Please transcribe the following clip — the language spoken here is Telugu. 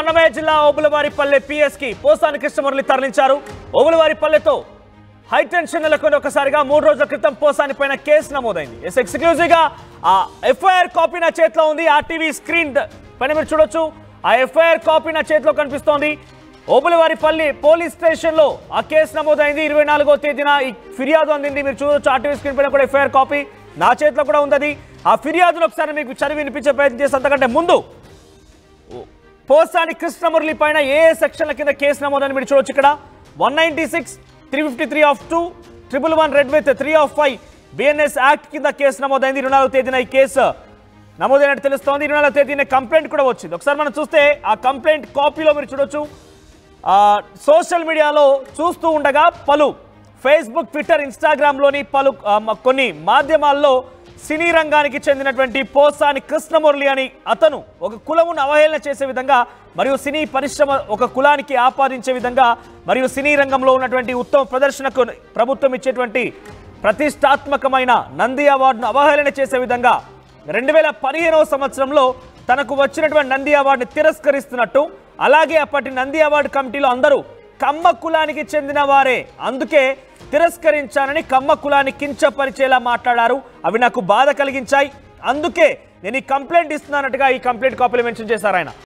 అన్నమయ్య జిల్లా ఓబులవారిపల్లె పిఎస్ కి పోసాని కృష్ణమురళి తరలించారు. ఓబులవారిపల్లెతో హైటెన్షన్ నెలకొని ఒకసారిగా 3 రోజుల క్రితం పోసాని పైన కేసు నమోదైంది. ఎక్స్క్లూజివ్ గా ఆ ఎఫ్ఐఆర్ కాపీ నా చేతిలో ఉంది. ఆర్టీవీ స్క్రీన్ పైన మీరు చూడొచ్చు. ఆ ఎఫ్ఐఆర్ కాపీ నా చేతిలో కనిపిస్తోంది. ఓబులవారిపల్లి పోలీస్ స్టేషన్ లో ఆ కేసు నమోదైంది. 24వ తేదీన ఈ ఫిర్యాదు అందింది. మీరు చూడొచ్చు ఆర్టీవీ స్క్రీన్ పైన కూడా ఎఫ్ఐఆర్ కాపీ నా చేతిలో కూడా ఉంది. ఆ ఫిర్యాదును ఒకసారి మీకు చదివి వినిపించే ప్రయత్నం చేసి అంతకంటే ముందు పోసాని కృష్ణమురళి పైన ఏ సెక్షన్ల కింద కేసు నమోదని మీరు చూడొచ్చు. ఇక్కడ 196, 353 of 2, 111 red with 3 of 5 BNS act కింద కేసు నమోదైంది. 24వ తేదీన ఈ కేసు నమోదైనట్టు తెలుస్తోంది. 24వ తేదీన కంప్లైంట్ కూడా వచ్చింది. ఒకసారి మనం చూస్తే ఆ కంప్లైంట్ కాపీలో మీరు చూడొచ్చు. సోషల్ మీడియాలో చూస్తూ ఉండగా పలు ఫేస్బుక్, ట్విట్టర్, ఇన్స్టాగ్రామ్లోని కొన్ని మాధ్యమాల్లో సినీ రంగానికి చెందినటువంటి పోసాని కృష్ణమురళి అని అతను ఒక కులమును అవహేళన చేసే విధంగా మరియు సినీ పరిశ్రమ ఒక కులానికి ఆపాదించే విధంగా మరియు సినీ రంగంలో ఉన్నటువంటి ఉత్తమ ప్రదర్శనకు ప్రభుత్వం ఇచ్చేటువంటి ప్రతిష్టాత్మకమైన నంది అవార్డును అవహేళన చేసే విధంగా 2015వ సంవత్సరంలో తనకు వచ్చినటువంటి నంది అవార్డుని తిరస్కరిస్తున్నట్టు, అలాగే అప్పటి నంది అవార్డు కమిటీలో అందరూ కమ్మ కులానికి చెందిన వారే, అందుకే తిరస్కరించానని కమ్మ కులాన్ని కించపరిచేలా మాట్లాడారు. అవి నాకు బాధ కలిగించాయి, అందుకే నేను ఈ కంప్లైంట్ ఇస్తున్నానట్టుగా ఈ కంప్లైంట్ కాపీలో మెన్షన్ చేశారు ఆయన.